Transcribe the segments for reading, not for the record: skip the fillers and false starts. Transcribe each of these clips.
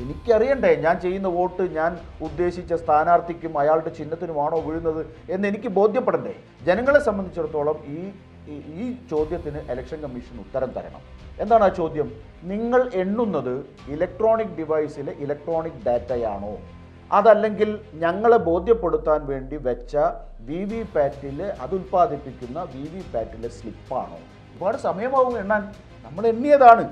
എനിക്കറിയണ്ടേ ഞാൻ ചെയ്യുന്ന വോട്ട് ഞാൻ ഉദ്ദേശിച്ച സ്ഥാനാർത്ഥിക്കും അയാളുടെ ചിഹ്നത്തിനുമാണോ വീഴുന്നത് എന്ന് എനിക്ക് ബോധ്യപ്പെടണ്ടേ? ജനങ്ങളെ സംബന്ധിച്ചിടത്തോളം ഈ ചോദ്യത്തിന് ഇലക്ഷൻ കമ്മീഷൻ ഉത്തരം തരണം. എന്താണ് ആ ചോദ്യം? നിങ്ങൾ എണ്ണുന്നത് ഇലക്ട്രോണിക് ഡിവൈസിലെ ഇലക്ട്രോണിക് ഡാറ്റയാണോ, അതല്ലെങ്കിൽ ഞങ്ങളെ ബോധ്യപ്പെടുത്താൻ വേണ്ടി വെച്ച VVPAT അത് ഉൽപ്പാദിപ്പിക്കുന്ന VVPAT സ്ലിപ്പാണോ? ഒരുപാട് സമയമാവും എണ്ണാൻ. നമ്മൾ എണ്ണിയതാണ്.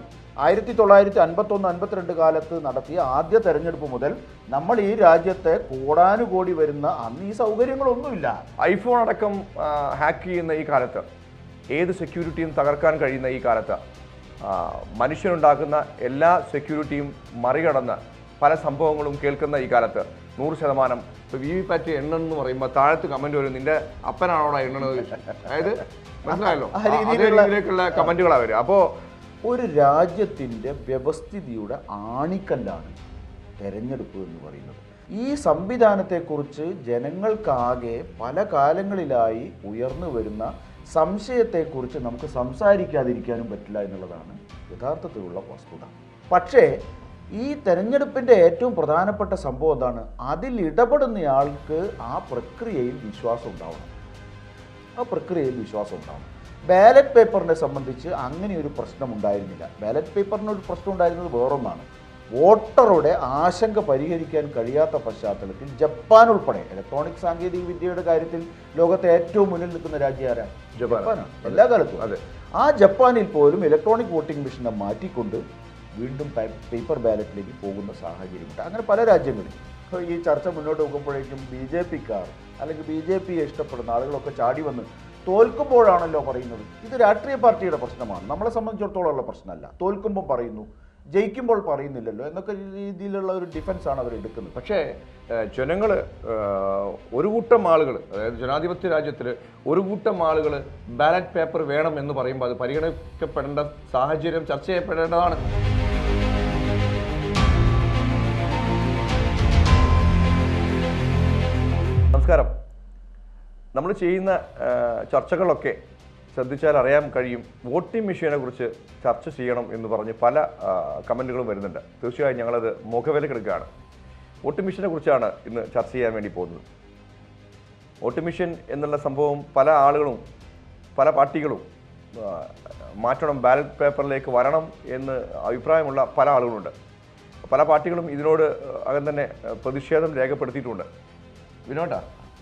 1951-52 കാലത്ത് നടത്തിയ ആദ്യ തെരഞ്ഞെടുപ്പ് മുതൽ നമ്മൾ ഈ രാജ്യത്തെ കോടാനുകോടി വരുന്ന അന്ന് ഈ സൗകര്യങ്ങളൊന്നുമില്ല. ഐഫോൺ അടക്കം ഹാക്ക് ചെയ്യുന്ന ഈ കാലത്ത്, ഏത് സെക്യൂരിറ്റിയും തകർക്കാൻ കഴിയുന്ന ഈ കാലത്ത്, മനുഷ്യനുണ്ടാക്കുന്ന എല്ലാ സെക്യൂരിറ്റിയും മറികടന്ന് പല സംഭവങ്ങളും കേൾക്കുന്ന ഈ കാലത്ത് 100% ഇപ്പോൾ VVPAT എണ്ണെന്ന് പറയുമ്പോൾ താഴത്ത് കമൻറ്റ് വരും, നിന്റെ അപ്പനാണോടാ എണ്ണണത്, അതായത് മനസ്സിലായല്ലോ, അതേ രീതിയിലേക്കുള്ള കമൻറ്റുകളാണ് വരിക. അപ്പോൾ ഒരു രാജ്യത്തിൻ്റെ വ്യവസ്ഥിതിയുടെ ആണിക്കല്ലാണ് തെരഞ്ഞെടുപ്പ് എന്ന് പറയുന്നത്. ഈ സംവിധാനത്തെക്കുറിച്ച് ജനങ്ങൾക്കാകെ പല കാലങ്ങളിലായി ഉയർന്നു വരുന്ന സംശയത്തെക്കുറിച്ച് നമുക്ക് സംസാരിക്കാതിരിക്കാനും പറ്റില്ല എന്നുള്ളതാണ് യഥാർത്ഥത്തിലുള്ള വസ്തുത. പക്ഷേ ഈ തെരഞ്ഞെടുപ്പിൻ്റെ ഏറ്റവും പ്രധാനപ്പെട്ട സംഭവം എന്താണ്? അതിൽ ഇടപെടുന്നയാൾക്ക് ആ പ്രക്രിയയിൽ വിശ്വാസം ഉണ്ടാവണം. ബാലറ്റ് പേപ്പറിനെ സംബന്ധിച്ച് അങ്ങനെ ഒരു പ്രശ്നം ഉണ്ടായിരുന്നില്ല. ബാലറ്റ് പേപ്പറിനൊരു പ്രശ്നം ഉണ്ടായിരുന്നത് വേറൊന്നാണ്. വോട്ടറുടെ ആശങ്ക പരിഹരിക്കാൻ കഴിയാത്ത പശ്ചാത്തലത്തിൽ ജപ്പാൻ ഉൾപ്പെടെ ഇലക്ട്രോണിക് സാങ്കേതിക വിദ്യയുടെ കാര്യത്തിൽ ലോകത്തെ ഏറ്റവും മുന്നിൽ നിൽക്കുന്ന രാജ്യം ആരാ? ജപ്പാനാണ്. എല്ലാ കാലത്തും. അതെ. ആ ജപ്പാനിൽ പോലും ഇലക്ട്രോണിക് വോട്ടിംഗ് മെഷീനെ മാറ്റിക്കൊണ്ട് വീണ്ടും പേപ്പർ ബാലറ്റിലേക്ക് പോകുന്ന സാഹചര്യമുണ്ട്. അങ്ങനെ പല രാജ്യങ്ങളിൽ. ഈ ചർച്ച മുന്നോട്ട് പോകുമ്പോഴേക്കും BJPക്കാർ അല്ലെങ്കിൽ BJPയെ ഇഷ്ടപ്പെടുന്ന ആളുകളൊക്കെ ചാടി വന്ന് തോൽക്കുമ്പോഴാണല്ലോ പറയുന്നത് ഇത് രാഷ്ട്രീയ പാർട്ടിയുടെ പ്രശ്നമാണ്, നമ്മളെ സംബന്ധിച്ചിടത്തോളം ഉള്ള പ്രശ്നമല്ല. തോൽക്കുമ്പോൾ പറയുന്നു, ജയിക്കുമ്പോൾ പറയുന്നില്ലല്ലോ എന്നൊക്കെ രീതിയിലുള്ള ഒരു ഡിഫൻസാണ് അവർ എടുക്കുന്നത്. പക്ഷേ ജനങ്ങൾ, ഒരു കൂട്ടം ആളുകൾ, അതായത് ജനാധിപത്യ രാജ്യത്തിൽ ഒരു കൂട്ടം ആളുകൾ ബാലറ്റ് പേപ്പർ വേണം എന്ന് പറയുമ്പോൾ അത് പരിഗണിക്കപ്പെടേണ്ട സാഹചര്യം ചർച്ച ചെയ്യപ്പെടേണ്ടതാണ്. നമസ്കാരം. നമ്മൾ ചെയ്യുന്ന ചർച്ചകളൊക്കെ ശ്രദ്ധിച്ചാൽ അറിയാൻ കഴിയും, വോട്ടിംഗ് മെഷീനെ കുറിച്ച് ചർച്ച ചെയ്യണം എന്ന് പറഞ്ഞ് പല കമൻറ്റുകളും വരുന്നുണ്ട്. തീർച്ചയായും ഞങ്ങളത് മുഖവിലക്കെടുക്കുകയാണ്. വോട്ടിംഗ് മെഷീനെ കുറിച്ചാണ് ഇന്ന് ചർച്ച ചെയ്യാൻ വേണ്ടി പോകുന്നത്. വോട്ടിംഗ് മെഷീൻ എന്നുള്ള സംഭവം പല ആളുകളും പല പാർട്ടികളും മാറ്റണം, ബാലറ്റ് പേപ്പറിലേക്ക് വരണം എന്ന് അഭിപ്രായമുള്ള പല ആളുകളുണ്ട്. പല പാർട്ടികളും ഇതിനോട് അകം തന്നെ പ്രതിഷേധം രേഖപ്പെടുത്തിയിട്ടുണ്ട്. വിനോദ,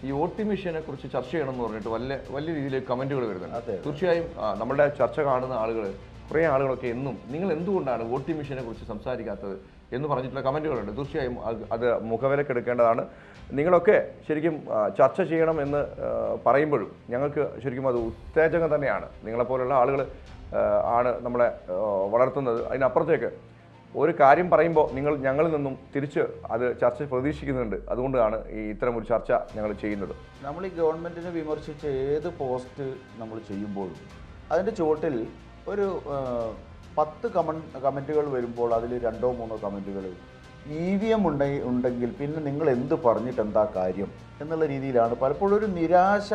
ഈ വോട്ടിംഗ് മെഷീനെ കുറിച്ച് ചർച്ച ചെയ്യണം എന്ന് പറഞ്ഞിട്ട് വലിയ രീതിയിൽ കമൻറ്റുകൾ വരുന്നുണ്ട്. തീർച്ചയായും നമ്മുടെ ചർച്ച കാണുന്ന ആളുകൾ, കുറേ ആളുകളൊക്കെ എന്നും നിങ്ങൾ എന്തുകൊണ്ടാണ് വോട്ടിംഗ് മെഷീനെ കുറിച്ച് സംസാരിക്കാത്തത് എന്ന് പറഞ്ഞിട്ടുള്ള കമൻറ്റുകളുണ്ട്. തീർച്ചയായും അത് മുഖവിലക്കെടുക്കേണ്ടതാണ്. നിങ്ങളൊക്കെ ശരിക്കും ചർച്ച ചെയ്യണം എന്ന് പറയുമ്പോഴും ഞങ്ങൾക്ക് ശരിക്കും അത് ഉത്തേജകം തന്നെയാണ്. നിങ്ങളെപ്പോലുള്ള ആളുകൾ ആണ് നമ്മളെ വളർത്തുന്നത്. അതിനപ്പുറത്തേക്ക് ഒരു കാര്യം പറയുമ്പോൾ നിങ്ങൾ ഞങ്ങളിൽ നിന്നും തിരിച്ച് അത് ചർച്ച പ്രതീക്ഷിക്കുന്നുണ്ട്. അതുകൊണ്ടാണ് ഇത്തരം ഒരു ചർച്ച ഞങ്ങൾ ചെയ്യുന്നത്. നമ്മൾ ഈ ഗവൺമെൻറ്റിനെ വിമർശിച്ച് ഏത് പോസ്റ്റ് നമ്മൾ ചെയ്യുമ്പോഴും അതിൻ്റെ ചുവട്ടിൽ ഒരു 10 കമൻറ്റുകൾ വരുമ്പോൾ അതിൽ 2-3 കമൻറ്റുകൾ EVM ഉണ്ടെങ്കിൽ പിന്നെ നിങ്ങൾ എന്ത് പറഞ്ഞിട്ട് എന്താ കാര്യം എന്നുള്ള രീതിയിലാണ്. പലപ്പോഴും ഒരു നിരാശ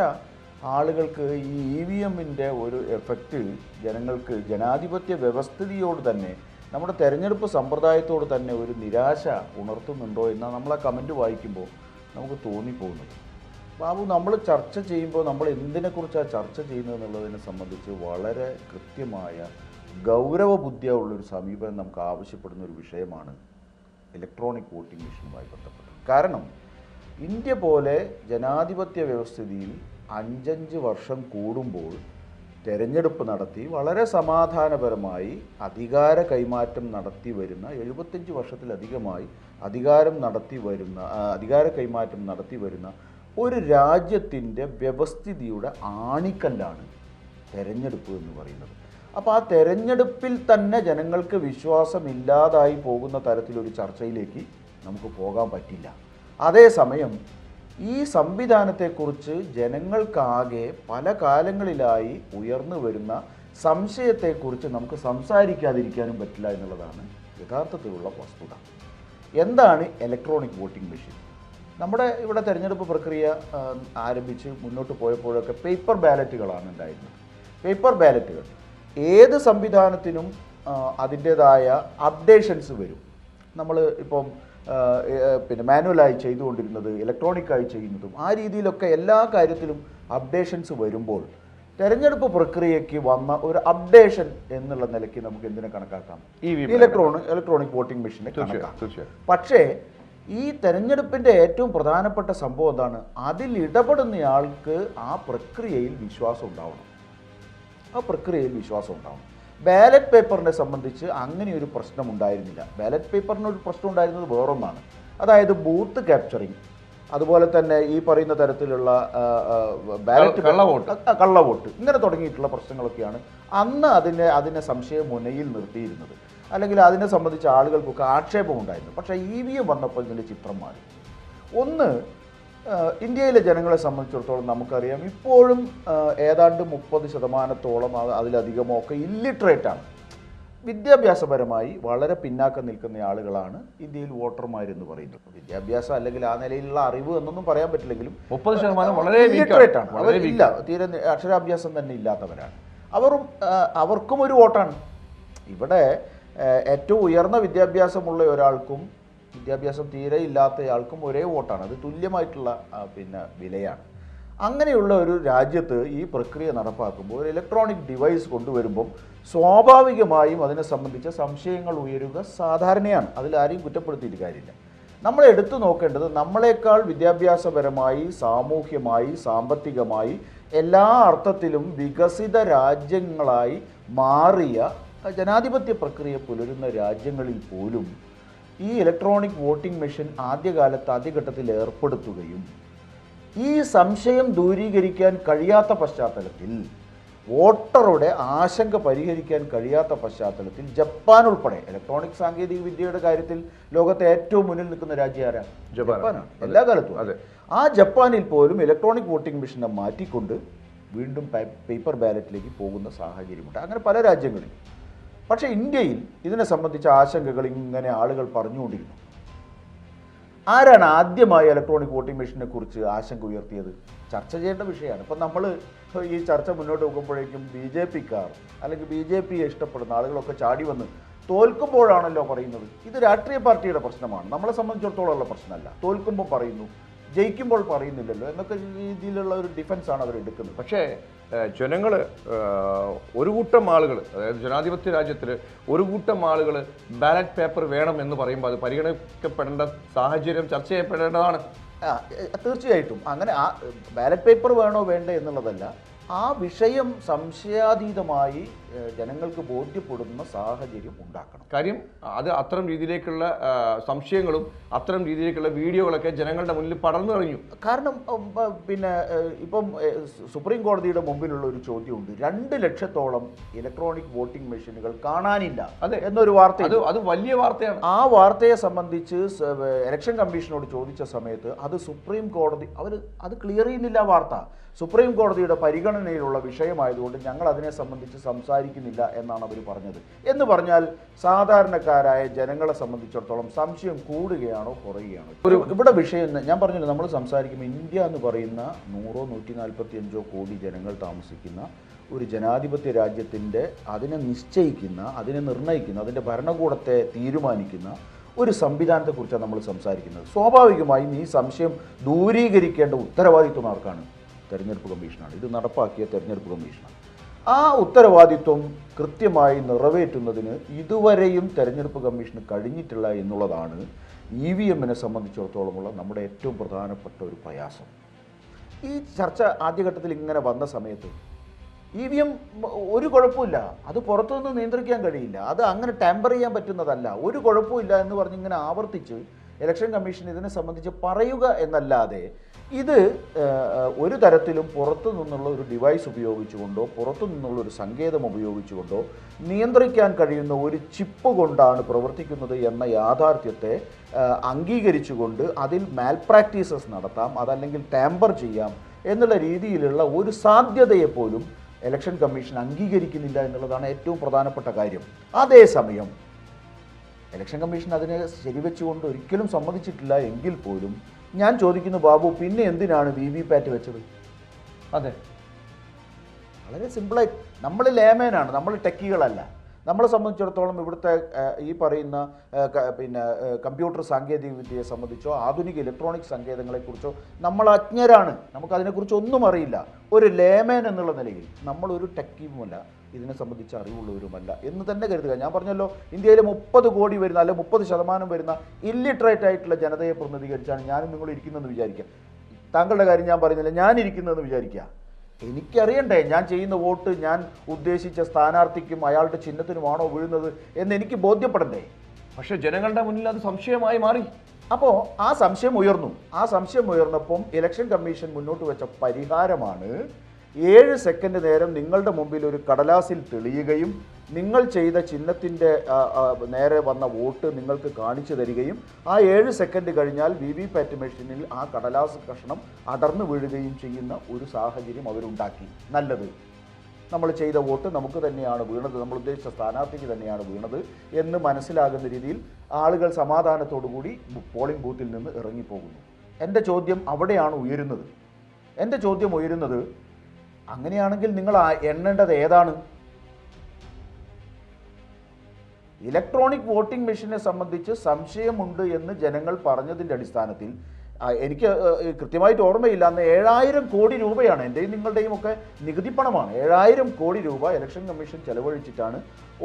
ആളുകൾക്ക് ഈ EVMൻ്റെ ഒരു എഫക്റ്റ് ജനങ്ങൾക്ക് ജനാധിപത്യ വ്യവസ്ഥിതിയോട് തന്നെ നമ്മുടെ തെരഞ്ഞെടുപ്പ് സമ്പ്രദായത്തോട് തന്നെ ഒരു നിരാശ ഉണർത്തുന്നുണ്ടോ എന്നാണ് നമ്മൾ ആ കമൻറ്റ് വായിക്കുമ്പോൾ നമുക്ക് തോന്നിപ്പോകുന്നത്. ബാബു, നമ്മൾ ചർച്ച ചെയ്യുമ്പോൾ നമ്മൾ എന്തിനെക്കുറിച്ചാണ് ചർച്ച ചെയ്യുന്നത് എന്നുള്ളതിനെ സംബന്ധിച്ച് വളരെ കൃത്യമായ ഗൗരവബുദ്ധിയുള്ളൊരു സമീപനം നമുക്ക് ആവശ്യപ്പെടുന്ന ഒരു വിഷയമാണ് ഇലക്ട്രോണിക് വോട്ടിംഗ് മെഷീനുമായി ബന്ധപ്പെട്ടത്. കാരണം ഇന്ത്യ പോലെ ജനാധിപത്യ വ്യവസ്ഥിതിയിൽ 5 വർഷം കൂടുമ്പോൾ തെരഞ്ഞെടുപ്പ് നടത്തി വളരെ സമാധാനപരമായി അധികാര കൈമാറ്റം നടത്തി വരുന്ന 75 വർഷത്തിലധികമായി അധികാര കൈമാറ്റം നടത്തി വരുന്ന ഒരു രാജ്യത്തിൻ്റെ വ്യവസ്ഥിതിയുടെ ആണിക്കല്ലാണ് തെരഞ്ഞെടുപ്പ് എന്ന് പറയുന്നത്. അപ്പോൾ ആ തെരഞ്ഞെടുപ്പിൽ തന്നെ ജനങ്ങൾക്ക് വിശ്വാസമില്ലാതായി പോകുന്ന തരത്തിലൊരു ചർച്ചയിലേക്ക് നമുക്ക് പോകാൻ പറ്റില്ല. അതേസമയം ഈ സംവിധാനത്തെക്കുറിച്ച് ജനങ്ങൾക്കാകെ പല കാലങ്ങളിലായി ഉയർന്നു വരുന്ന സംശയത്തെക്കുറിച്ച് നമുക്ക് സംസാരിക്കാതിരിക്കാനും പറ്റില്ല എന്നുള്ളതാണ് യഥാർത്ഥത്തിലുള്ള വസ്തുത. എന്താണ് ഇലക്ട്രോണിക് വോട്ടിംഗ് മെഷീൻ? നമ്മുടെ ഇവിടെ തെരഞ്ഞെടുപ്പ് പ്രക്രിയ ആരംഭിച്ച് മുന്നോട്ട് പോയപ്പോഴൊക്കെ പേപ്പർ ബാലറ്റുകളാണ് ഉണ്ടായിരുന്നത്. പേപ്പർ ബാലറ്റുകൾ ഏത് സംവിധാനത്തിനും അതിൻ്റേതായ അപ്ഡേഷൻസ് വരും. നമ്മൾ ഇപ്പം പിന്നെ മാനുവലായി ചെയ്തുകൊണ്ടിരുന്നത് ഇലക്ട്രോണിക്കായി ചെയ്യുന്നതും ആ രീതിയിലൊക്കെ എല്ലാ കാര്യത്തിലും അപ്ഡേഷൻസ് വരുമ്പോൾ തെരഞ്ഞെടുപ്പ് പ്രക്രിയയ്ക്ക് വന്ന ഒരു അപ്ഡേഷൻ എന്നുള്ള നിലയ്ക്ക് നമുക്ക് എന്തിനെ കണക്കാക്കാം? ഇലക്ട്രോണിക് വോട്ടിംഗ് മെഷീനെ കണക്കാക്കാം. പക്ഷേ ഈ തെരഞ്ഞെടുപ്പിൻ്റെ ഏറ്റവും പ്രധാനപ്പെട്ട സംഭവം എന്താണ്? അതിൽ ഇടപെടുന്നയാൾക്ക് ആ പ്രക്രിയയിൽ വിശ്വാസം ഉണ്ടാവണം. ബാലറ്റ് പേപ്പറിനെ സംബന്ധിച്ച് അങ്ങനെ ഒരു പ്രശ്നം ഉണ്ടായിരുന്നില്ല. ബാലറ്റ് പേപ്പറിനൊരു പ്രശ്നം ഉണ്ടായിരുന്നത് വേറൊന്നാണ്. അതായത് ബൂത്ത് ക്യാപ്ചറിങ്, അതുപോലെ തന്നെ ഈ പറയുന്ന തരത്തിലുള്ള കള്ളവോട്ട് ഇങ്ങനെ തുടങ്ങിയിട്ടുള്ള പ്രശ്നങ്ങളൊക്കെയാണ് അന്ന് അതിനെ സംശയ മുനയിൽ നിർത്തിയിരുന്നത്. അല്ലെങ്കിൽ അതിനെ സംബന്ധിച്ച ആളുകൾക്കൊക്കെ ആക്ഷേപം ഉണ്ടായിരുന്നു. പക്ഷേ EVM വന്നപ്പോൾ ഇതിൻ്റെ ചിത്രം മാറി. ഒന്ന്, ഇന്ത്യയിലെ ജനങ്ങളെ സംബന്ധിച്ചിടത്തോളം നമുക്കറിയാം ഇപ്പോഴും ഏതാണ്ട് 30% അതിലധികമോ ഒക്കെ ഇല്ലിറ്ററേറ്റാണ്. വിദ്യാഭ്യാസപരമായി വളരെ പിന്നാക്കം നിൽക്കുന്ന ആളുകളാണ് ഇന്ത്യയിൽ വോട്ടർമാരെന്ന് പറയുന്നത്. വിദ്യാഭ്യാസം അല്ലെങ്കിൽ ആ നിലയിലുള്ള അറിവ് എന്നൊന്നും പറയാൻ പറ്റില്ലെങ്കിലും 30% വളരെ ഇല്ലിറ്ററേറ്റാണ്. അവരില്ല, തീരെ അക്ഷരാഭ്യാസം തന്നെ ഇല്ലാത്തവരാണ്. അവർക്കും ഒരു വോട്ടാണ്. ഇവിടെ ഏറ്റവും ഉയർന്ന വിദ്യാഭ്യാസമുള്ള ഒരാൾക്കും വിദ്യാഭ്യാസം തീരെ ഇല്ലാത്തയാൾക്കും ഒരേ വോട്ടാണ്. അത് തുല്യമായിട്ടുള്ള വിലയാണ്. അങ്ങനെയുള്ള ഒരു രാജ്യത്ത് ഈ പ്രക്രിയ നടപ്പാക്കുമ്പോൾ ഒരു ഇലക്ട്രോണിക് ഡിവൈസ് കൊണ്ടുവരുമ്പം സ്വാഭാവികമായും അതിനെ സംബന്ധിച്ച സംശയങ്ങൾ ഉയരുക സാധാരണയാണ്. അതിലാരെയും കുറ്റപ്പെടുത്തിയിട്ട് കാര്യമില്ല. നമ്മൾ എടുത്തു നോക്കേണ്ടത് നമ്മളെക്കാൾ വിദ്യാഭ്യാസപരമായി, സാമൂഹ്യമായി, സാമ്പത്തികമായി എല്ലാ അർത്ഥത്തിലും വികസിത രാജ്യങ്ങളായി മാറിയ ജനാധിപത്യ പ്രക്രിയ പുലരുന്ന രാജ്യങ്ങളിൽ പോലും ഈ ഇലക്ട്രോണിക് വോട്ടിംഗ് മെഷീൻ ആദ്യഘട്ടത്തിൽ ഏർപ്പെടുത്തുകയും ഈ സംശയം ദൂരീകരിക്കാൻ കഴിയാത്ത പശ്ചാത്തലത്തിൽ, വോട്ടറുടെ ആശങ്ക പരിഹരിക്കാൻ കഴിയാത്ത പശ്ചാത്തലത്തിൽ ജപ്പാൻ ഉൾപ്പെടെ ഇലക്ട്രോണിക് സാങ്കേതിക വിദ്യയുടെ കാര്യത്തിൽ ലോകത്തെ ഏറ്റവും മുന്നിൽ നിൽക്കുന്ന രാജ്യം ആരാണ്? ജപ്പാനാണ്. എല്ലാ കാലത്തും. ആ ജപ്പാനിൽ പോലും ഇലക്ട്രോണിക് വോട്ടിംഗ് മെഷീനെ മാറ്റിക്കൊണ്ട് വീണ്ടും പേപ്പർ ബാലറ്റിലേക്ക് പോകുന്ന സാഹചര്യമുണ്ട്. അങ്ങനെ പല രാജ്യങ്ങളിൽ. പക്ഷേ ഇന്ത്യയിൽ ഇതിനെ സംബന്ധിച്ച ആശങ്കകൾ ഇങ്ങനെ ആളുകൾ പറഞ്ഞുകൊണ്ടിരുന്നു. ആരാണ് ആദ്യമായി ഇലക്ട്രോണിക് വോട്ടിംഗ് മെഷീനെ കുറിച്ച് ആശങ്ക ഉയർത്തിയത്? ചർച്ച ചെയ്യേണ്ട വിഷയമാണ്. ഇപ്പം നമ്മൾ ഈ ചർച്ച മുന്നോട്ട് പോകുമ്പോഴേക്കും BJP-ക്കാർ അല്ലെങ്കിൽ BJP ഇഷ്ടപ്പെടുന്ന ആളുകളൊക്കെ ചാടി വന്ന് തോൽക്കുമ്പോഴാണല്ലോ പറയുന്നത്. ഇത് രാഷ്ട്രീയ പാർട്ടിയുടെ പ്രശ്നമാണ്, നമ്മളെ സംബന്ധിച്ചിടത്തോളം ഉള്ള പ്രശ്നമല്ല. തോൽക്കുമ്പോൾ പറയുന്നു, ജയിക്കുമ്പോൾ പറയുന്നില്ലല്ലോ എന്നൊക്കെ രീതിയിലുള്ള ഒരു ഡിഫൻസാണ് അവർ എടുക്കുന്നത്. പക്ഷേ ജനങ്ങൾ, ഒരു കൂട്ടം ആളുകൾ, അതായത് ജനാധിപത്യ രാജ്യത്തിൽ ഒരു കൂട്ടം ആളുകൾ ബാലറ്റ് പേപ്പർ വേണം എന്ന് പറയുമ്പോൾ അത് പരിഗണിക്കപ്പെടേണ്ട സാഹചര്യം ചർച്ച ചെയ്യപ്പെടേണ്ടതാണ്. തീർച്ചയായിട്ടും. അങ്ങനെ ആ ബാലറ്റ് പേപ്പർ വേണോ വേണ്ടേ എന്നുള്ളതല്ല, ആ വിഷയം സംശയാതീതമായി ജനങ്ങൾക്ക് ബോധ്യപ്പെടുന്ന സാഹചര്യം ഉണ്ടാക്കണം. കാര്യം അത് അത്തരം രീതിയിലേക്കുള്ള സംശയങ്ങളും അത്തരം രീതിയിലേക്കുള്ള വീഡിയോകളൊക്കെ ജനങ്ങളുടെ മുന്നിൽ പടർന്നു കഴിഞ്ഞു. കാരണം ഇപ്പം സുപ്രീം കോടതിയുടെ മുമ്പിലുള്ള ഒരു ചോദ്യമുണ്ട്. 2 ലക്ഷത്തോളം ഇലക്ട്രോണിക് വോട്ടിംഗ് മെഷീനുകൾ കാണാനില്ല എന്നൊരു വാർത്ത. അത് വലിയ വാർത്തയാണ്. ആ വാർത്തയെ സംബന്ധിച്ച് ഇലക്ഷൻ കമ്മീഷനോട് ചോദിച്ച സമയത്ത് അത് സുപ്രീം കോടതി അത് ക്ലിയർ ചെയ്യുന്നില്ല. വാർത്ത സുപ്രീം കോടതിയുടെ പരിഗണനയിലുള്ള വിഷയമായതുകൊണ്ട് ഞങ്ങൾ അതിനെ സംബന്ധിച്ച് സംസാരിക്കുന്നില്ല എന്നാണ് അവർ പറഞ്ഞത്. എന്ന് പറഞ്ഞാൽ സാധാരണക്കാരായ ജനങ്ങളെ സംബന്ധിച്ചിടത്തോളം സംശയം കൂടുകയാണോ കുറയുകയാണോ? ഇവിടെ വിഷയം ഞാൻ പറഞ്ഞില്ല, നമ്മൾ സംസാരിക്കുമ്പോൾ ഇന്ത്യ എന്ന് പറയുന്ന 100-145 കോടി ജനങ്ങൾ താമസിക്കുന്ന ഒരു ജനാധിപത്യ രാജ്യത്തിൻ്റെ അതിനെ നിശ്ചയിക്കുന്ന, അതിനെ നിർണ്ണയിക്കുന്ന, അതിൻ്റെ ഭരണകൂടത്തെ തീരുമാനിക്കുന്ന ഒരു സംവിധാനത്തെക്കുറിച്ചാണ് നമ്മൾ സംസാരിക്കുന്നത്. സ്വാഭാവികമായും ഈ സംശയം ദൂരീകരിക്കേണ്ട ഉത്തരവാദിത്വം ആർക്കാണ്? തെരഞ്ഞെടുപ്പ് കമ്മീഷനാണ്. ഇത് നടപ്പാക്കിയ തെരഞ്ഞെടുപ്പ് കമ്മീഷനാണ്. ആ ഉത്തരവാദിത്വം കൃത്യമായി നിറവേറ്റുന്നതിന് ഇതുവരെയും തെരഞ്ഞെടുപ്പ് കമ്മീഷന് കഴിഞ്ഞിട്ടില്ല എന്നുള്ളതാണ് EVM-നെ സംബന്ധിച്ചിടത്തോളമുള്ള നമ്മുടെ ഏറ്റവും പ്രധാനപ്പെട്ട ഒരു പ്രയാസം. ഈ ചർച്ച ആദ്യഘട്ടത്തിൽ ഇങ്ങനെ വന്ന സമയത്ത് EVM ഒരു കുഴപ്പമില്ല, അത് പുറത്തുനിന്ന് നിയന്ത്രിക്കാൻ കഴിയില്ല, അത് അങ്ങനെ ടാമ്പർ ചെയ്യാൻ പറ്റുന്നതല്ല, ഒരു കുഴപ്പമില്ല എന്ന് പറഞ്ഞ് ഇങ്ങനെ ആവർത്തിച്ച് ഇലക്ഷൻ കമ്മീഷൻ ഇതിനെ സംബന്ധിച്ച് പറയുക എന്നല്ലാതെ ഇത് ഒരു തരത്തിലും പുറത്തു നിന്നുള്ള ഒരു ഡിവൈസ് ഉപയോഗിച്ചുകൊണ്ടോ പുറത്തു നിന്നുള്ള ഒരു സങ്കേതം ഉപയോഗിച്ചുകൊണ്ടോ നിയന്ത്രിക്കാൻ കഴിയുന്ന ഒരു ചിപ്പ് കൊണ്ടാണ് പ്രവർത്തിക്കുന്നത് എന്ന യാഥാർത്ഥ്യത്തെ അംഗീകരിച്ചുകൊണ്ട് അതിൽ മാൽപ്രാക്ടീസസ് നടത്താം, അതല്ലെങ്കിൽ ടാമ്പർ ചെയ്യാം എന്നുള്ള രീതിയിലുള്ള ഒരു സാധ്യതയെപ്പോലും ഇലക്ഷൻ കമ്മീഷൻ അംഗീകരിക്കുന്നില്ല എന്നുള്ളതാണ് ഏറ്റവും പ്രധാനപ്പെട്ട കാര്യം. അതേസമയം ഇലക്ഷൻ കമ്മീഷൻ അതിനെ ശരിവെച്ചുകൊണ്ട് ഒരിക്കലും സമ്മതിച്ചിട്ടില്ല എങ്കിൽ പോലും ഞാൻ ചോദിക്കുന്നു, ബാബു, പിന്നെ എന്തിനാണ് VVPAT വെച്ചത്? അതെ, വളരെ സിമ്പിളായി. നമ്മൾ ലേമേനാണ്, നമ്മൾ ടെക്കികളല്ല. നമ്മളെ സംബന്ധിച്ചിടത്തോളം ഇവിടുത്തെ ഈ പറയുന്ന പിന്നെ കമ്പ്യൂട്ടർ സാങ്കേതിക വിദ്യയെ സംബന്ധിച്ചോ ആധുനിക ഇലക്ട്രോണിക് സങ്കേതങ്ങളെക്കുറിച്ചോ നമ്മൾ അജ്ഞരാണ്. നമുക്കതിനെക്കുറിച്ച് ഒന്നും അറിയില്ല. ഒരു ലേമേൻ എന്നുള്ള നിലയിൽ നമ്മളൊരു ടെക്കീവുമല്ല, ഇതിനെ സംബന്ധിച്ച് അറിവുള്ളവരുമല്ല എന്ന് തന്നെ കരുതുക. ഞാൻ പറഞ്ഞല്ലോ, ഇന്ത്യയിൽ 30 കോടി വരുന്ന അല്ലെങ്കിൽ 30% വരുന്ന ഇല്ലിറ്ററേറ്റ് ആയിട്ടുള്ള ജനതയെ പ്രതിനിധീകരിച്ചാണ് ഞാനും നിങ്ങൾ ഇരിക്കുന്നതെന്ന് വിചാരിക്കുക. താങ്കളുടെ കാര്യം ഞാൻ പറയുന്നില്ല, ഞാനിരിക്കുന്നതെന്ന് വിചാരിക്കുക. എനിക്കറിയണ്ടേ ഞാൻ ചെയ്യുന്ന വോട്ട് ഞാൻ ഉദ്ദേശിച്ച സ്ഥാനാർത്ഥിക്കും അയാളുടെ ചിഹ്നത്തിനുമാണോ വീഴുന്നത് എന്ന് എനിക്ക് ബോധ്യപ്പെടണ്ടേ? പക്ഷെ ജനങ്ങളുടെ മുന്നിൽ അത് സംശയമായി മാറി. അപ്പോൾ ആ സംശയം ഉയർന്നു. ആ സംശയം ഉയർന്നപ്പം ഇലക്ഷൻ കമ്മീഷൻ മുന്നോട്ട് വെച്ച പരിഹാരമാണ് 7 സെക്കൻഡ് നേരം നിങ്ങളുടെ മുമ്പിൽ ഒരു കടലാസിൽ തെളിയുകയും നിങ്ങൾ ചെയ്ത ചിഹ്നത്തിൻ്റെ നേരെ വന്ന വോട്ട് നിങ്ങൾക്ക് കാണിച്ചു തരികയും ആ 7 സെക്കൻഡ് കഴിഞ്ഞാൽ VVPAT മെഷീനിൽ ആ കടലാസ് കഷ്ണം അടർന്നു വീഴുകയും ചെയ്യുന്ന ഒരു സാഹചര്യം അവരുണ്ടാക്കി. നല്ലത്, നമ്മൾ ചെയ്ത വോട്ട് നമുക്ക് തന്നെയാണ് വീണത്, നമ്മൾ ഉദ്ദേശിച്ച സ്ഥാനാർത്ഥിക്ക് തന്നെയാണ് വീണത് എന്ന് മനസ്സിലാകുന്ന രീതിയിൽ ആളുകൾ സമാധാനത്തോടുകൂടി പോളിംഗ് ബൂത്തിൽ നിന്ന് ഇറങ്ങിപ്പോകുന്നു. എൻ്റെ ചോദ്യം അവിടെയാണ് ഉയരുന്നത്. എൻ്റെ ചോദ്യം ഉയരുന്നത്, അങ്ങനെയാണെങ്കിൽ നിങ്ങൾ എണ്ണേണ്ടത് ഏതാണ്? ഇലക്ട്രോണിക് വോട്ടിംഗ് മെഷീനെ സംബന്ധിച്ച് സംശയമുണ്ട് എന്ന് ജനങ്ങൾ പറഞ്ഞതിൻ്റെ അടിസ്ഥാനത്തിൽ എനിക്ക് കൃത്യമായിട്ട് ഓർമ്മയില്ല, അന്ന് 7000 കോടി രൂപയാണ്, എൻ്റെയും നിങ്ങളുടെയും ഒക്കെ നികുതി പണമാണ്, 7000 കോടി രൂപ ഇലക്ഷൻ കമ്മീഷൻ ചെലവഴിച്ചിട്ടാണ്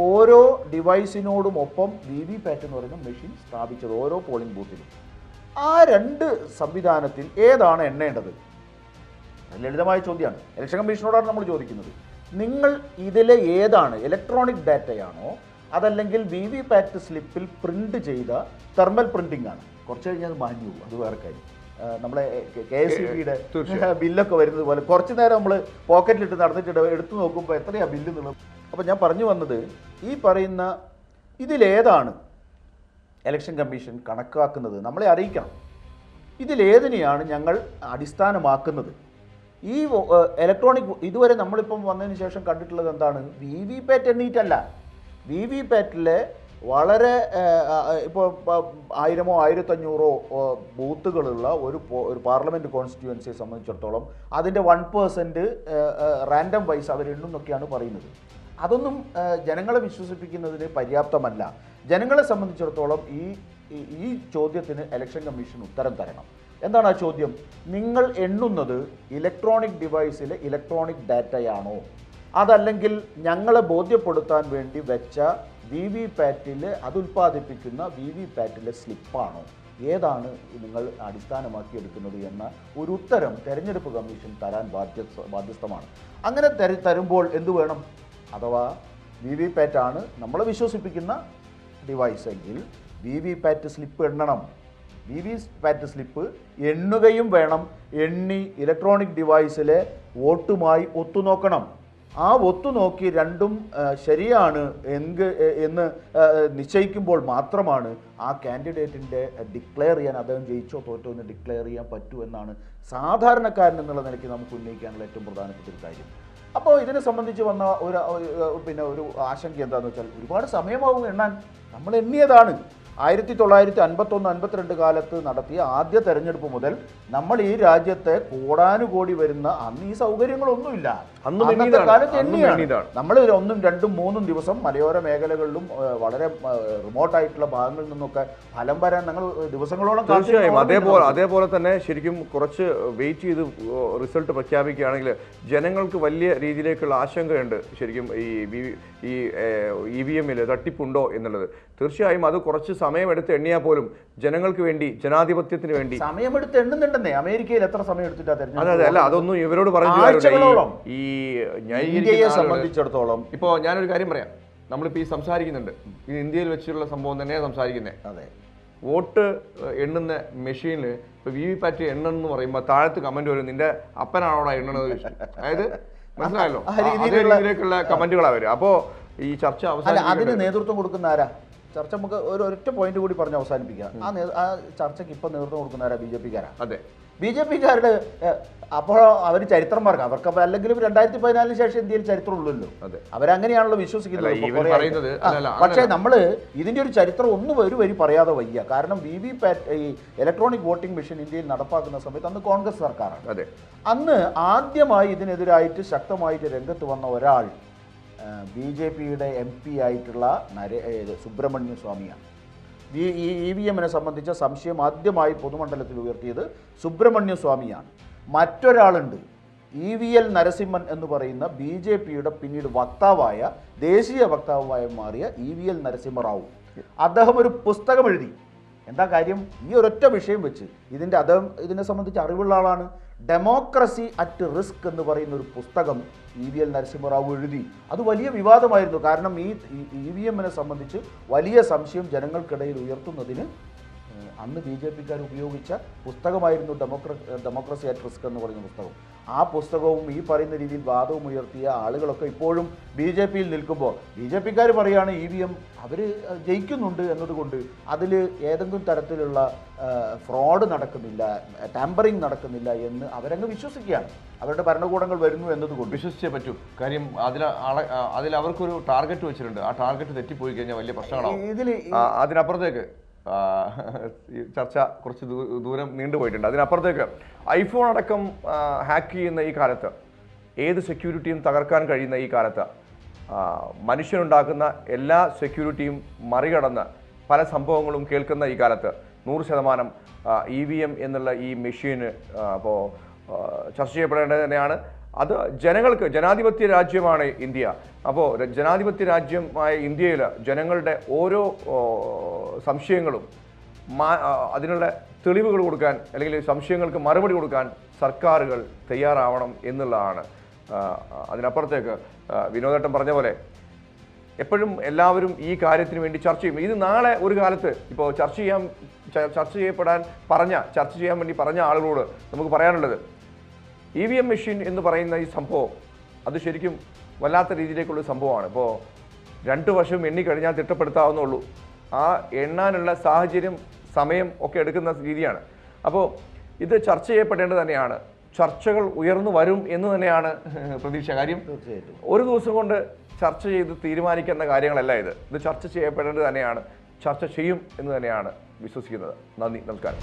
ഓരോ ഡിവൈസിനോടുമൊപ്പം VVPAT എന്ന് പറയുന്ന മെഷീൻ സ്ഥാപിച്ചത് ഓരോ പോളിംഗ് ബൂത്തിലും. ആ 2 സംവിധാനത്തിൽ ഏതാണ് എണ്ണേണ്ടത്? ലളിതമായ ചോദ്യമാണ്. ഇലക്ഷൻ കമ്മീഷനോടാണ് നമ്മൾ ചോദിക്കുന്നത്. നിങ്ങൾ ഇതിലെ ഏതാണ്, ഇലക്ട്രോണിക് ഡാറ്റയാണോ അതല്ലെങ്കിൽ VVPAT സ്ലിപ്പിൽ പ്രിന്റ് ചെയ്ത തെർമൽ പ്രിന്റിംഗ് ആണ്? കുറച്ച് കഴിഞ്ഞാൽ അത് മാഞ്ഞു പോകും, അത് വേറെ കാര്യം. നമ്മളെ KSEBയുടെ ബില്ലൊക്കെ വരുന്നത് പോലെ കുറച്ച് നേരം നമ്മൾ പോക്കറ്റിലിട്ട് നടന്നിട്ട് എടുത്തു നോക്കുമ്പോൾ എത്രയാണ് ബില്ല് എന്നുള്ളത്. അപ്പോൾ ഞാൻ പറഞ്ഞു വന്നത്, ഈ പറയുന്ന ഇതിലേതാണ് ഇലക്ഷൻ കമ്മീഷൻ കണക്കാക്കുന്നത് നമ്മളെ അറിയിക്കണം. ഇതിലേതിനെയാണ് ഞങ്ങൾ അടിസ്ഥാനമാക്കുന്നത്? ഈ ഇലക്ട്രോണിക് ഇതുവരെ നമ്മളിപ്പം വന്നതിന് ശേഷം കണ്ടിട്ടുള്ളത് എന്താണ്? VVPAT എണ്ണീറ്റല്ല. VVPATലെ വളരെ ഇപ്പോൾ 1000-ഓ 1500-ഓ ബൂത്തുകളുള്ള ഒരു പാർലമെൻറ്റ് കോൺസ്റ്റിറ്റ്യുവൻസിയെ സംബന്ധിച്ചിടത്തോളം അതിൻ്റെ 1% റാൻഡം വൈസ് അവരെണ്ണുന്നൊക്കെയാണ് പറയുന്നത്. അതൊന്നും ജനങ്ങളെ വിശ്വസിപ്പിക്കുന്നതിന് പര്യാപ്തമല്ല. ജനങ്ങളെ സംബന്ധിച്ചിടത്തോളം ഈ ചോദ്യത്തിന് ഇലക്ഷൻ കമ്മീഷൻ ഉത്തരം തരണം. എന്താണ് ആ ചോദ്യം? നിങ്ങൾ എണ്ണുന്നത് ഇലക്ട്രോണിക് ഡിവൈസിലെ ഇലക്ട്രോണിക് ഡാറ്റയാണോ അതല്ലെങ്കിൽ ഞങ്ങളെ ബോധ്യപ്പെടുത്താൻ വേണ്ടി വെച്ച VVPATൽ അത് ഉൽപ്പാദിപ്പിക്കുന്ന VVPATലെ സ്ലിപ്പാണോ? ഏതാണ് നിങ്ങൾ അടിസ്ഥാനമാക്കി എടുക്കുന്നത് എന്ന ഒരു ഉത്തരം തെരഞ്ഞെടുപ്പ് കമ്മീഷൻ തരാൻ ബാധ്യസ്ഥമാണ്. അങ്ങനെ തരുമ്പോൾ എന്തു വേണം? അഥവാ VVPAT ആണ് നമ്മളെ വിശ്വസിപ്പിക്കുന്ന ഡിവൈസ് എങ്കിൽ VVPAT സ്ലിപ്പ് എണ്ണണം. VVPAT സ്ലിപ്പ് എണ്ണുകയും വേണം. എണ്ണി ഇലക്ട്രോണിക് ഡിവൈസിലെ വോട്ടുമായി ഒത്തുനോക്കണം. ആ ഒത്തുനോക്കി രണ്ടും ശരിയാണ് എന്ന് നിശ്ചയിക്കുമ്പോൾ മാത്രമാണ് ആ കാൻഡിഡേറ്റിൻ്റെ ഡിക്ലെയർ ചെയ്യാൻ, അദ്ദേഹം ജയിച്ചോ തോറ്റോ എന്ന് ഡിക്ലെയർ ചെയ്യാൻ പറ്റൂ എന്നാണ് സാധാരണക്കാരൻ എന്നുള്ള നിലയ്ക്ക് നമുക്ക് ഉന്നയിക്കാനുള്ള ഏറ്റവും പ്രധാനപ്പെട്ട ഒരു കാര്യം. അപ്പോൾ ഇതിനെ സംബന്ധിച്ച് വന്ന ഒരു ആശങ്ക എന്താണെന്ന് വെച്ചാൽ, ഒരുപാട് സമയമാവും എണ്ണാൻ. നമ്മൾ എണ്ണിയതാണ് 1951-52 കാലത്ത് നടത്തിയ ആദ്യ തെരഞ്ഞെടുപ്പ് മുതൽ നമ്മൾ ഈ രാജ്യത്തെ കോടാനുകോടി വരുന്ന അന്ന് ഈ സൗകര്യങ്ങളൊന്നുമില്ല. അന്നത്തെ കാലത്ത് എണ്ണിയാണ് നമ്മൾ 1, 2, 3 ദിവസം മലയോര മേഖലകളിലും വളരെ റിമോട്ടായിട്ടുള്ള ഭാഗങ്ങളിൽ നിന്നൊക്കെ ഫലം വരാൻ ഞങ്ങൾ ദിവസങ്ങളോളം. തീർച്ചയായും അതേപോലെ തന്നെ ശരിക്കും കുറച്ച് വെയിറ്റ് ചെയ്ത് റിസൾട്ട് പ്രഖ്യാപിക്കുകയാണെങ്കിൽ ജനങ്ങൾക്ക് വലിയ രീതിയിലേക്കുള്ള ആശങ്കയുണ്ട്. ശരിക്കും ഈ EVMൽ തട്ടിപ്പുണ്ടോ എന്നുള്ളത്. തീർച്ചയായും അത് കുറച്ച് സമയമെടുത്ത് എണ്ണിയാൽ പോലും ജനങ്ങൾക്ക് വേണ്ടി, ജനാധിപത്യത്തിന് വേണ്ടി സമയമെടുത്ത് എണ്ണുന്നുണ്ടെന്നേ. അമേരിക്കയിൽ എത്ര സമയം എടുത്തിട്ടാണ്? അല്ല, അതൊന്നും ഇവരോട് പറഞ്ഞു. ഈ ഇന്ത്യയെ സംബന്ധിച്ചിടത്തോളം ഇപ്പോൾ ഞാനൊരു കാര്യം പറയാം. നമ്മളിപ്പോൾ ഈ സംസാരിക്കുന്നുണ്ട്, ഇത് ഇന്ത്യയിൽ വെച്ചുള്ള സംഭവം തന്നെയാണ് സംസാരിക്കുന്നത്. അതെ, വോട്ട് എണ്ണുന്ന മെഷീനിൽ ഇപ്പോൾ VVPAT എണ്ണെന്ന് പറയുമ്പോൾ താഴത്ത് കമന്റ് വരും, നിന്റെ അപ്പനാണോടാ എണ്ണണത്. അതായത് മനസ്സിലായല്ലോ, രീതിയിലേക്കുള്ള കമന്റുകളാണ് വരും. അപ്പോൾ ഈ ചർച്ച അതിന് നേതൃത്വം കൊടുക്കുന്ന ആരാ? ചർച്ച നമുക്ക് ഒരൊറ്റ പോയിന്റ് കൂടി പറഞ്ഞ് അവസാനിപ്പിക്കാം. ആ ചർച്ചയ്ക്ക് ഇപ്പം നേതൃത്വം കൊടുക്കുന്ന ആരാ? BJPക്കാരാ. അതെ, BJPക്കാരുടെ. അപ്പോൾ അവർ ചരിത്രം മറക്കാം. അവർക്ക് അല്ലെങ്കിലും 2014 ശേഷം ഇന്ത്യയിൽ ചരിത്രമുള്ളല്ലോ. അവരങ്ങനെയാണല്ലോ വിശ്വസിക്കുന്നത്. പക്ഷേ നമ്മൾ ഇതിൻ്റെ ഒരു ചരിത്രം ഒരു വരി പറയാതെ വയ്യ. കാരണം VVPAT ഈ ഇലക്ട്രോണിക് വോട്ടിംഗ് മെഷീൻ ഇന്ത്യയിൽ നടപ്പാക്കുന്ന സമയത്ത് അന്ന് കോൺഗ്രസ് സർക്കാരാണ്. അന്ന് ആദ്യമായി ഇതിനെതിരായിട്ട് ശക്തമായിട്ട് രംഗത്ത് വന്ന ഒരാൾ BJPയുടെ MP ആയിട്ടുള്ള സുബ്രഹ്മണ്യ സ്വാമിയാണ്. ഈ EVM-നെ സംബന്ധിച്ച സംശയം ആദ്യമായി പൊതുമണ്ഡലത്തിൽ ഉയർത്തിയത് സുബ്രഹ്മണ്യ സ്വാമിയാണ്. മറ്റൊരാളുണ്ട്, EVL നരസിംഹൻ എന്ന് പറയുന്ന BJPയുടെ പിന്നീട് വക്താവായ, ദേശീയ വക്താവായി മാറിയ EVL നരസിംഹറാവു. അദ്ദേഹം ഒരു പുസ്തകം എഴുതി. എന്താ കാര്യം? ഈ ഒരൊറ്റ വിഷയം വെച്ച് അദ്ദേഹം ഇതിനെ സംബന്ധിച്ച് അറിവുള്ള ആളാണ്. ഡെമോക്രസി അറ്റ് റിസ്ക് എന്ന് പറയുന്ന ഒരു പുസ്തകം EVL നരസിംഹറാവു എഴുതി. അത് വലിയ വിവാദമായിരുന്നു. കാരണം ഈ EVM-നെ സംബന്ധിച്ച് വലിയ സംശയം ജനങ്ങൾക്കിടയിൽ ഉയർത്തുന്നതിന് അന്ന് BJPക്കാർ ഉപയോഗിച്ച പുസ്തകമായിരുന്നു ഡെമോക്രസി അറ്റ് റിസ്ക് എന്ന് പറയുന്ന പുസ്തകം. ആ പുസ്തകവും ഈ പറയുന്ന രീതിയിൽ വാദവും ഉയർത്തിയ ആളുകളൊക്കെ ഇപ്പോഴും BJPയിൽ നിൽക്കുമ്പോൾ BJPക്കാർ പറയുകയാണ് EVM അവർ ജയിക്കുന്നുണ്ട് എന്നതുകൊണ്ട് അതിൽ ഏതെങ്കിലും തരത്തിലുള്ള ഫ്രോഡ് നടക്കുന്നില്ല, ടാമ്പറിങ് നടക്കുന്നില്ല എന്ന് അവരങ്ങ് വിശ്വസിക്കുകയാണ്. അവരുടെ ഭരണകൂടങ്ങൾ വരുന്നു എന്നതുകൊണ്ട് വിശ്വസിച്ചേ പറ്റൂ. കാര്യം അതിൽ അവർക്കൊരു ടാർഗറ്റ് വെച്ചിട്ടുണ്ട്. ആ ടാർഗറ്റ് തെറ്റിപ്പോയി കഴിഞ്ഞാൽ വലിയ പ്രശ്നങ്ങളാവും. അതിനപ്പുറത്തേക്ക് ചർച്ച കുറച്ച് ദൂരം നീണ്ടുപോയിട്ടുണ്ട്. അതിനപ്പുറത്തേക്ക് ഐഫോൺ അടക്കം ഹാക്ക് ചെയ്യുന്ന ഈ കാലത്ത്, ഏത് സെക്യൂരിറ്റിയും തകർക്കാൻ കഴിയുന്ന ഈ കാലത്ത്, മനുഷ്യനുണ്ടാക്കുന്ന എല്ലാ സെക്യൂരിറ്റിയും മറികടന്ന് പല സംഭവങ്ങളും കേൾക്കുന്ന ഈ കാലത്ത് 100% EVM എന്നുള്ള ഈ മെഷീന് അപ്പോൾ ചർച്ച ചെയ്യപ്പെടേണ്ടത് തന്നെയാണ്. അത് ജനങ്ങൾക്ക്, ജനാധിപത്യ രാജ്യമാണ് ഇന്ത്യ. അപ്പോൾ ജനാധിപത്യ രാജ്യമായ ഇന്ത്യയിൽ ജനങ്ങളുടെ ഓരോ സംശയങ്ങളും അതിനുള്ള തെളിവുകൾ കൊടുക്കാൻ, അല്ലെങ്കിൽ സംശയങ്ങൾക്ക് മറുപടി കൊടുക്കാൻ സർക്കാരുകൾ തയ്യാറാവണം എന്നുള്ളതാണ്. അതിനപ്പുറത്തേക്ക് വിനോദേട്ടൻ പറഞ്ഞ പോലെ എപ്പോഴും എല്ലാവരും ഈ കാര്യത്തിന് വേണ്ടി ചർച്ച ചെയ്യും. ഇത് നാളെ ഒരു കാലത്ത് ഇപ്പോൾ ചർച്ച ചെയ്യാൻ വേണ്ടി പറഞ്ഞ ആളുകളോട് നമുക്ക് പറയാനുള്ളത്, EVM മെഷീൻ എന്ന് പറയുന്ന ഈ സംഭവം അത് ശരിക്കും വല്ലാത്ത രീതിയിലേക്കുള്ള സംഭവമാണ്. ഇപ്പോൾ 2 വർഷം എണ്ണിക്കഴിഞ്ഞാൽ തിട്ടപ്പെടുത്താവുന്നുള്ളൂ. ആ എണ്ണാനുള്ള സാഹചര്യം, സമയം ഒക്കെ എടുക്കുന്ന രീതിയാണ്. അപ്പോൾ ഇത് ചർച്ച ചെയ്യപ്പെടേണ്ടത് തന്നെയാണ്. ചർച്ചകൾ ഉയർന്നു വരും എന്ന് തന്നെയാണ് പ്രതീക്ഷ. കാര്യം ഒരു ദിവസം കൊണ്ട് ചർച്ച ചെയ്ത് തീരുമാനിക്കുന്ന കാര്യങ്ങളല്ല ഇത് ചർച്ച ചെയ്യപ്പെടേണ്ടത് തന്നെയാണ്. ചർച്ച ചെയ്യും എന്ന് തന്നെയാണ് വിശ്വസിക്കുന്നത്. നന്ദി, നമസ്കാരം.